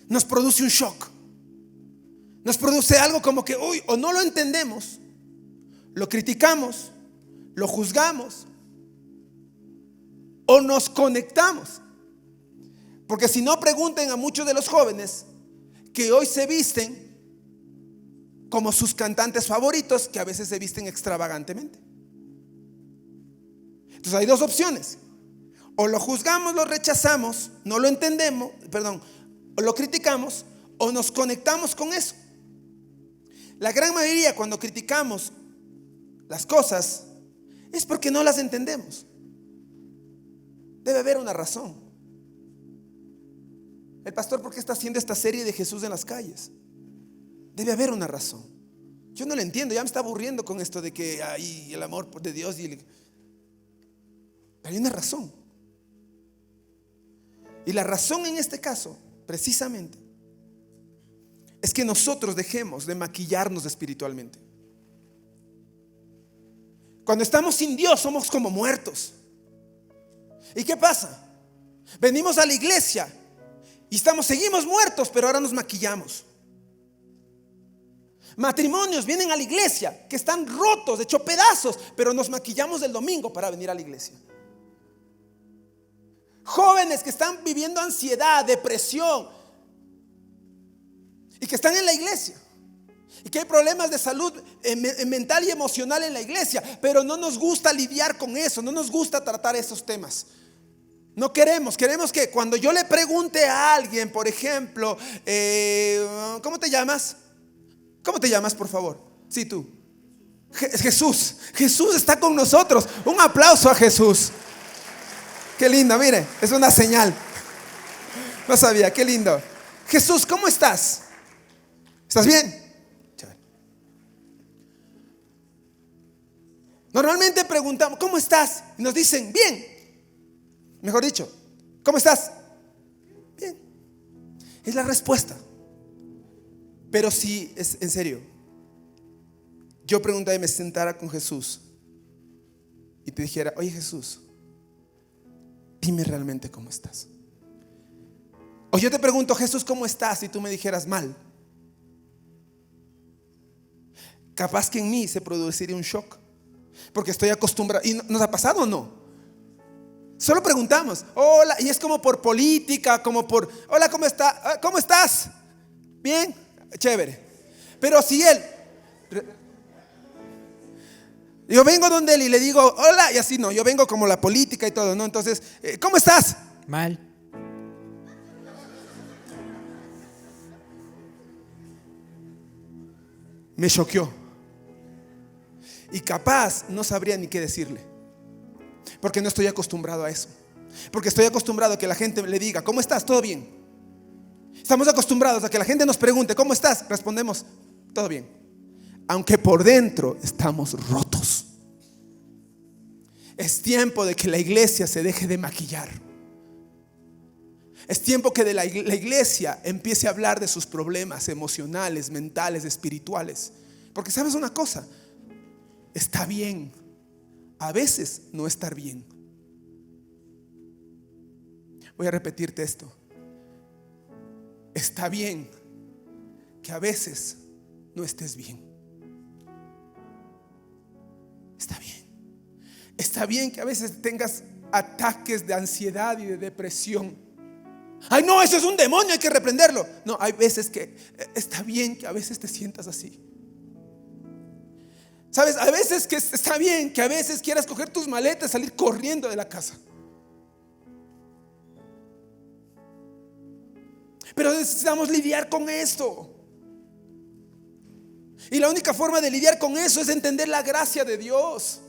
nos produce un shock. Nos produce algo como que, o no lo entendemos, lo criticamos, lo juzgamos, o nos conectamos. Porque si no, pregunten a muchos de los jóvenes que hoy se visten como sus cantantes favoritos, que a veces se visten extravagantemente. Entonces hay dos opciones: o lo juzgamos, lo rechazamos, no lo entendemos, o lo criticamos, o nos conectamos con eso. La gran mayoría, cuando criticamos las cosas, es porque no las entendemos. Debe haber una razón. El pastor, ¿por qué está haciendo esta serie de Jesús en las calles? Debe haber una razón. Yo no lo entiendo, ya me está aburriendo con esto de que hay el amor de Dios. Pero hay una razón. Y la razón en este caso, precisamente, es que nosotros dejemos de maquillarnos espiritualmente. Cuando estamos sin Dios somos como muertos. ¿Y qué pasa? Venimos a la iglesia y seguimos muertos, pero ahora nos maquillamos. Matrimonios vienen a la iglesia que están rotos, hecho pedazos, pero nos maquillamos el domingo para venir a la iglesia. Jóvenes que están viviendo ansiedad, depresión, y que están en la iglesia, y que hay problemas de salud mental y emocional en la iglesia, pero no nos gusta lidiar con eso, no nos gusta tratar esos temas. No queremos que cuando yo le pregunte a alguien, por ejemplo, ¿cómo te llamas? ¿Cómo te llamas, por favor? Sí, tú. Jesús está con nosotros. Un aplauso a Jesús. Qué lindo, mire, es una señal. No sabía, qué lindo. Jesús, ¿cómo estás? ¿Estás bien? Normalmente preguntamos, ¿cómo estás? Y nos dicen, bien. Mejor dicho, ¿cómo estás? Bien. Es la respuesta. Pero si es en serio, yo preguntaba y me sentara con Jesús y te dijera, oye Jesús, dime realmente cómo estás. O yo te pregunto, Jesús, ¿cómo estás? Y tú me dijeras mal. Capaz que en mí se produciría un shock, porque estoy acostumbrado. ¿Y nos ha pasado o no? Solo preguntamos, hola, y es como por política, como por, hola, ¿cómo está? ¿Cómo estás? Bien, chévere. Pero si yo vengo donde él y le digo, hola, y así no, yo vengo como la política y todo, ¿no? Entonces, ¿cómo estás? Mal. Me choqueó. Y capaz no sabría ni qué decirle, porque no estoy acostumbrado a eso. Porque estoy acostumbrado a que la gente le diga: ¿cómo estás? ¿Todo bien? Estamos acostumbrados a que la gente nos pregunte: ¿cómo estás? Respondemos: todo bien. Aunque por dentro estamos rotos. Es tiempo de que la iglesia se deje de maquillar. Es tiempo que la iglesia empiece a hablar de sus problemas emocionales, mentales, espirituales. Porque sabes una cosa, está bien a veces no estar bien. Voy a repetirte esto. Está bien que a veces no estés bien. Está bien. Está bien que a veces tengas ataques de ansiedad y de depresión. Ay, no, eso es un demonio, hay que reprenderlo. No, hay veces que está bien que a veces te sientas así. Sabes, a veces que está bien que a veces quieras coger tus maletas y salir corriendo de la casa. Pero necesitamos lidiar con esto. Y la única forma de lidiar con eso es entender la gracia de Dios.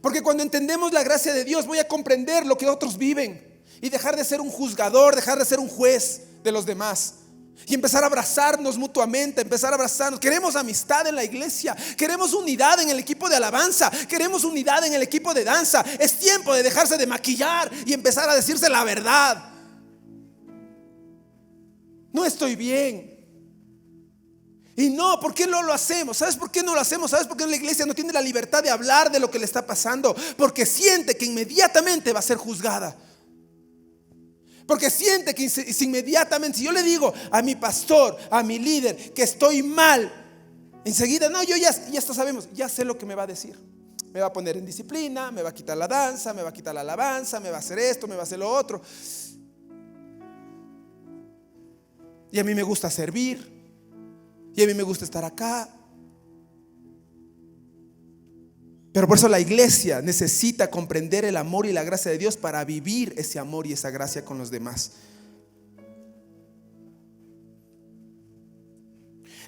Porque cuando entendemos la gracia de Dios, voy a comprender lo que otros viven y dejar de ser un juzgador, dejar de ser un juez de los demás y empezar a abrazarnos mutuamente, empezar a abrazarnos. Queremos amistad en la iglesia, queremos unidad en el equipo de alabanza, queremos unidad en el equipo de danza. Es tiempo de dejarse de maquillar y empezar a decirse la verdad. No estoy bien. Y no, ¿por qué no lo hacemos? ¿Sabes por qué no lo hacemos? ¿Sabes por qué la iglesia no tiene la libertad de hablar de lo que le está pasando? Porque siente que inmediatamente va a ser juzgada. Porque siente que inmediatamente, si yo le digo a mi pastor, a mi líder, que estoy mal, enseguida, no, yo ya sabemos, ya sé lo que me va a decir. Me va a poner en disciplina, me va a quitar la danza, me va a quitar la alabanza, me va a hacer esto, me va a hacer lo otro. Y a mí me gusta servir. Y a mí me gusta estar acá. Pero por eso la iglesia necesita comprender el amor y la gracia de Dios para vivir ese amor y esa gracia con los demás.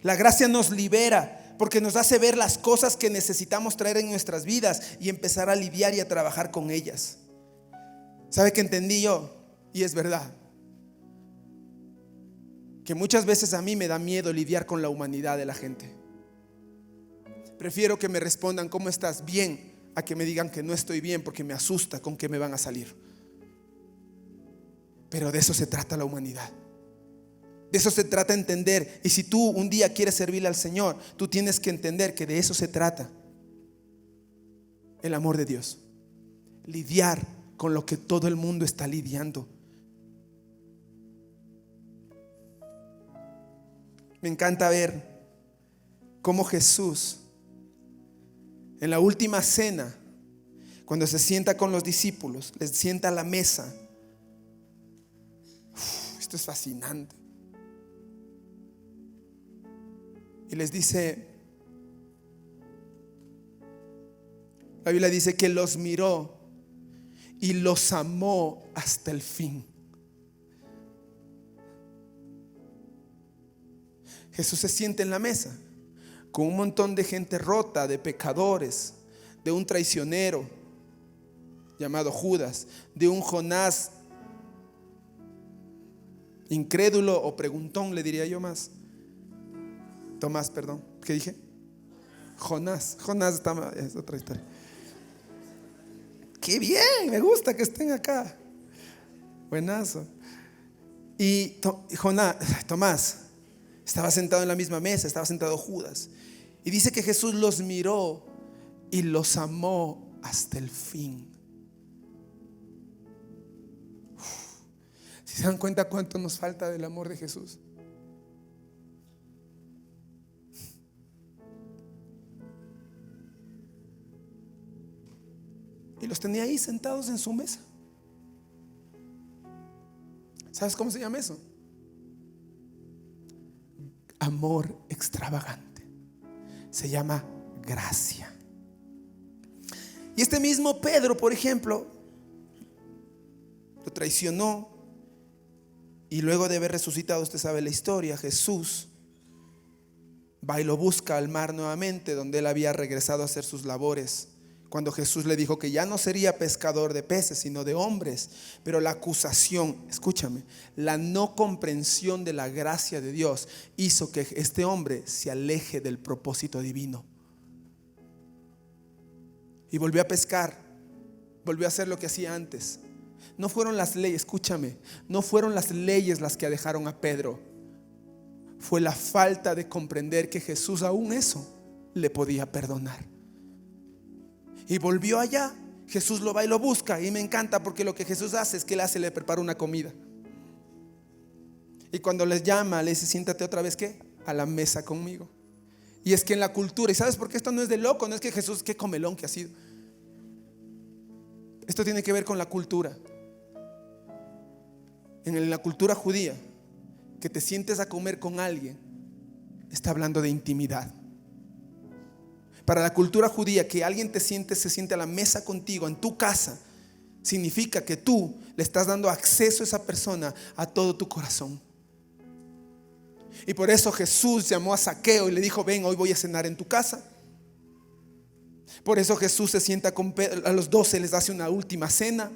La gracia nos libera porque nos hace ver las cosas que necesitamos traer en nuestras vidas y empezar a lidiar y a trabajar con ellas. ¿Sabe qué entendí yo? Y es verdad. Que muchas veces a mí me da miedo lidiar con la humanidad de la gente. Prefiero que me respondan ¿cómo estás? Bien, a que me digan que no estoy bien, porque me asusta con qué me van a salir. Pero de eso se trata la humanidad. De eso se trata entender. Y si tú un día quieres servirle al Señor, tú tienes que entender que de eso se trata el amor de Dios. Lidiar con lo que todo el mundo está lidiando. Me encanta ver cómo Jesús en la última cena, cuando se sienta con los discípulos, les sienta a la mesa. Esto es fascinante. Y les dice, la Biblia dice que los miró y los amó hasta el fin. Jesús se siente en la mesa con un montón de gente rota, de pecadores, de un traicionero llamado Judas, de un Jonás incrédulo o preguntón, le diría yo más. Tomás, perdón, ¿qué dije? Jonás es otra historia. Qué bien, me gusta que estén acá. Buenazo. Y Tomás estaba sentado en la misma mesa, estaba sentado Judas. Y dice que Jesús los miró y los amó hasta el fin. ¿Se dan cuenta cuánto nos falta del amor de Jesús? Y los tenía ahí sentados en su mesa. ¿Sabes cómo se llama eso? Amor extravagante. Se llama gracia. Y este mismo Pedro, por ejemplo, lo traicionó. Y luego de haber resucitado, usted sabe la historia, Jesús va y lo busca al mar nuevamente, donde él había regresado a hacer sus labores cuando Jesús le dijo que ya no sería pescador de peces, sino de hombres. Pero la acusación, escúchame, la no comprensión de la gracia de Dios hizo que este hombre se aleje del propósito divino. Y volvió a pescar, volvió a hacer lo que hacía antes. No fueron las leyes, escúchame, no fueron las leyes las que dejaron a Pedro. Fue la falta de comprender que Jesús aún eso le podía perdonar. Y volvió allá. Jesús lo va y lo busca. Y me encanta porque lo que Jesús hace es que le prepara una comida. Y cuando les llama, le dice: siéntate otra vez, ¿qué? A la mesa conmigo. Y es que en la cultura, y sabes por qué esto no es de loco, no es que Jesús, qué comelón que ha sido. Esto tiene que ver con la cultura. En la cultura judía, que te sientes a comer con alguien, está hablando de intimidad. Para la cultura judía, que alguien se siente a la mesa contigo en tu casa, significa que tú le estás dando acceso a esa persona a todo tu corazón. Y por eso Jesús llamó a Zaqueo y le dijo: ven, hoy voy a cenar en tu casa. Por eso Jesús se sienta con Pedro, a los 12 les hace una última cena.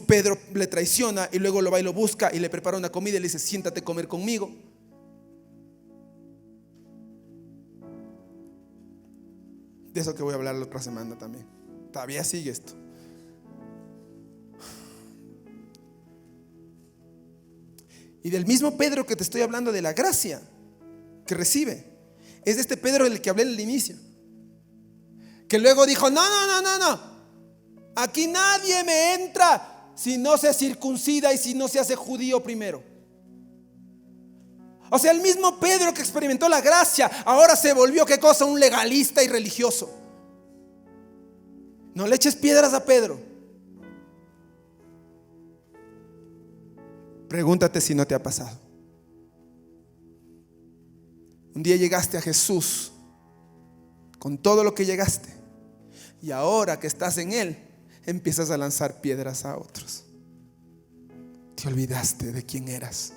Pedro le traiciona y luego lo va y lo busca y le prepara una comida y le dice: siéntate a comer conmigo. De eso que voy a hablar la otra semana también. Todavía sigue esto. Y del mismo Pedro que te estoy hablando, de la gracia que recibe, es de este Pedro del que hablé al inicio, que luego dijo: no, aquí nadie me entra si no se circuncida y si no se hace judío primero. O sea, el mismo Pedro que experimentó la gracia, ahora se volvió, ¿qué cosa? Un legalista y religioso. No le eches piedras a Pedro. Pregúntate si no te ha pasado. Un día llegaste a Jesús con todo lo que llegaste, y ahora que estás en Él, empiezas a lanzar piedras a otros. Te olvidaste de quién eras.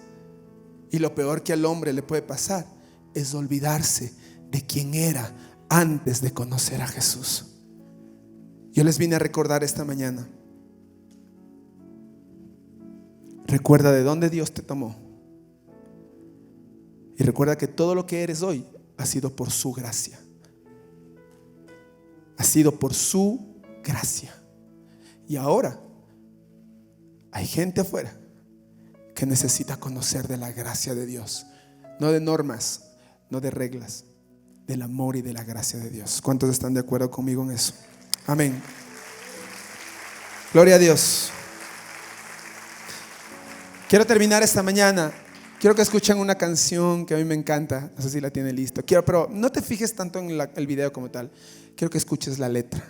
Y lo peor que al hombre le puede pasar es olvidarse de quién era antes de conocer a Jesús. Yo les vine a recordar esta mañana: recuerda de dónde Dios te tomó. Y recuerda que todo lo que eres hoy ha sido por su gracia. Ha sido por su gracia. Y ahora hay gente afuera que necesita conocer de la gracia de Dios. No de normas, no de reglas, del amor y de la gracia de Dios. ¿Cuántos están de acuerdo conmigo en eso? Amén. Gloria a Dios. Quiero terminar esta mañana. Quiero que escuchen una canción que a mí me encanta. No sé si la tiene listo. Pero no te fijes tanto en el video como tal. Quiero que escuches la letra.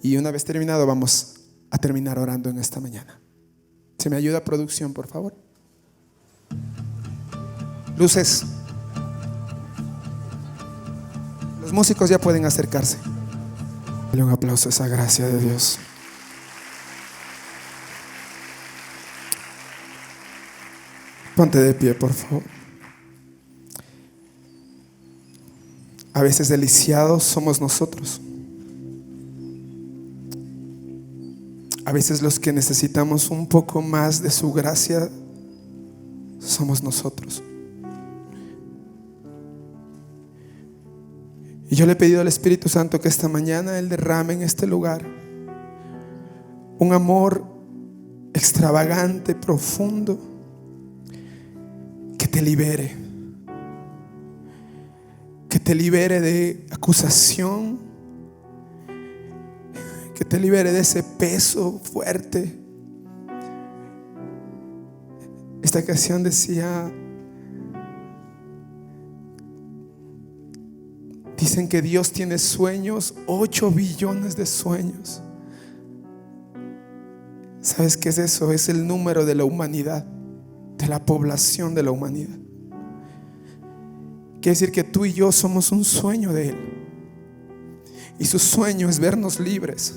Y una vez terminado, vamos a terminar orando en esta mañana. ¿Se me ayuda, producción, por favor? Luces. Los músicos ya pueden acercarse. Dale un aplauso a esa gracia de Dios. Ponte de pie, por favor. A veces deliciados somos nosotros. A veces los que necesitamos un poco más de su gracia somos nosotros. Y yo le he pedido al Espíritu Santo que esta mañana Él derrame en este lugar un amor extravagante, profundo, que te libere. Que te libere de acusación, que te libere de ese peso fuerte. Esta canción decía: dicen que Dios tiene sueños, 8 billones de sueños. ¿Sabes qué es eso? Es el número de la humanidad, de la población de la humanidad. Quiere decir que tú y yo somos un sueño de Él. Y su sueño es vernos libres.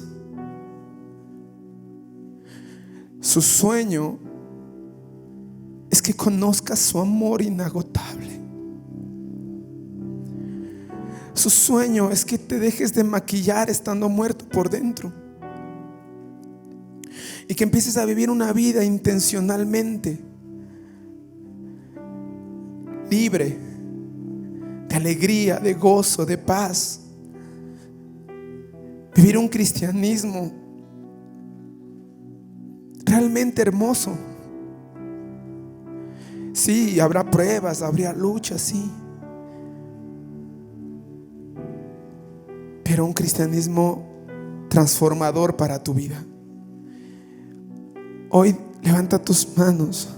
Su sueño es que conozcas su amor inagotable. Su sueño es que te dejes de maquillar estando muerto por dentro y que empieces a vivir una vida intencionalmente libre de alegría, de gozo, de paz. Vivir un cristianismo realmente hermoso. Sí, habrá pruebas, habría luchas, sí, pero un cristianismo transformador para tu vida. Hoy levanta tus manos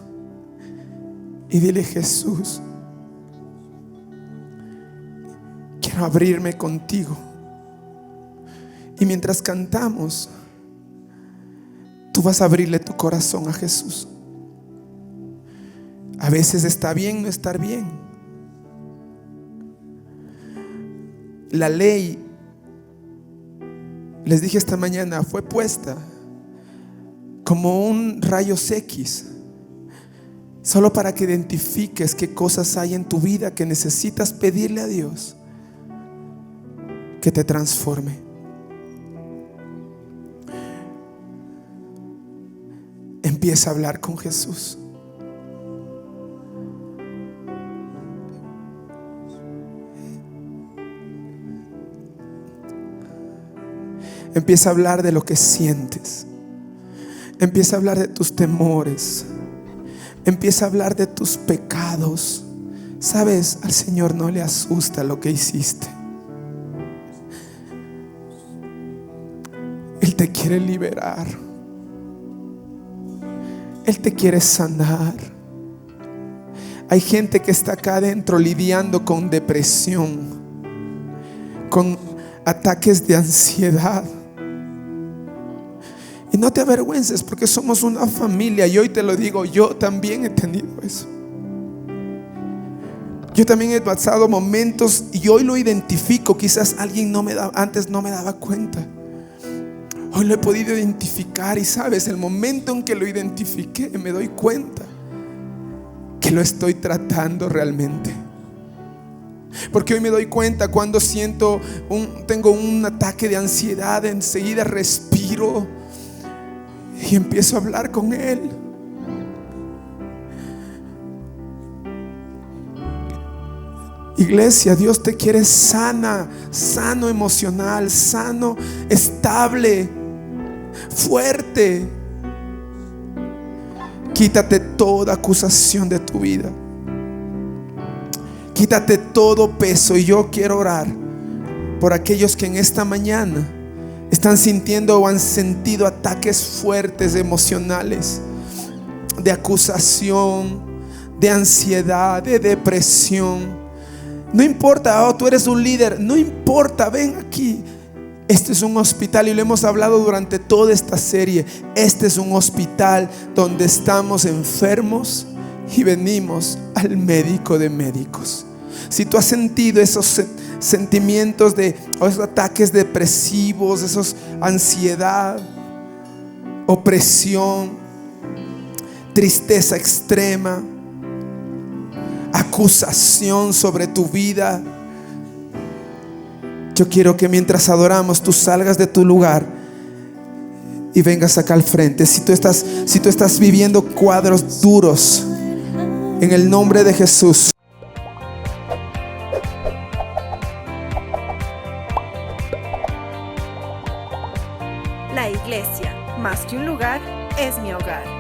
y dile: Jesús, quiero abrirme contigo. Y mientras cantamos, tú vas a abrirle tu corazón a Jesús. A veces está bien no estar bien. La ley, les dije esta mañana, fue puesta como un rayos X, solo para que identifiques qué cosas hay en tu vida que necesitas pedirle a Dios que te transforme. Empieza a hablar con Jesús. Empieza a hablar de lo que sientes. Empieza a hablar de tus temores. Empieza a hablar de tus pecados. Sabes, al Señor no le asusta lo que hiciste. Él te quiere liberar. Él te quiere sanar. Hay gente que está acá adentro lidiando con depresión, con ataques de ansiedad. Y no te avergüences, porque somos una familia. Y hoy te lo digo, yo también he tenido eso. Yo también he pasado momentos y hoy lo identifico. Quizás alguien antes no me daba cuenta. Hoy lo he podido identificar. Y sabes, el momento en que lo identifiqué, me doy cuenta que lo estoy tratando realmente. Porque hoy me doy cuenta cuando tengo un ataque de ansiedad, enseguida respiro y empiezo a hablar con Él. Iglesia, Dios te quiere sano emocional, sano, estable, fuerte. Quítate toda acusación de tu vida. Quítate todo peso. Y yo quiero orar por aquellos que en esta mañana están sintiendo o han sentido ataques fuertes emocionales, de acusación, de ansiedad, de depresión. No importa, tú eres un líder, no importa, ven aquí. Este es un hospital y lo hemos hablado durante toda esta serie. Este es un hospital donde estamos enfermos y venimos al médico de médicos. Si tú has sentido esos sentimientos o esos ataques depresivos, esos ansiedad, opresión, tristeza extrema, acusación sobre tu vida, yo quiero que mientras adoramos tú salgas de tu lugar y vengas acá al frente. Si tú estás viviendo cuadros duros, en el nombre de Jesús, La iglesia, más que un lugar, es mi hogar.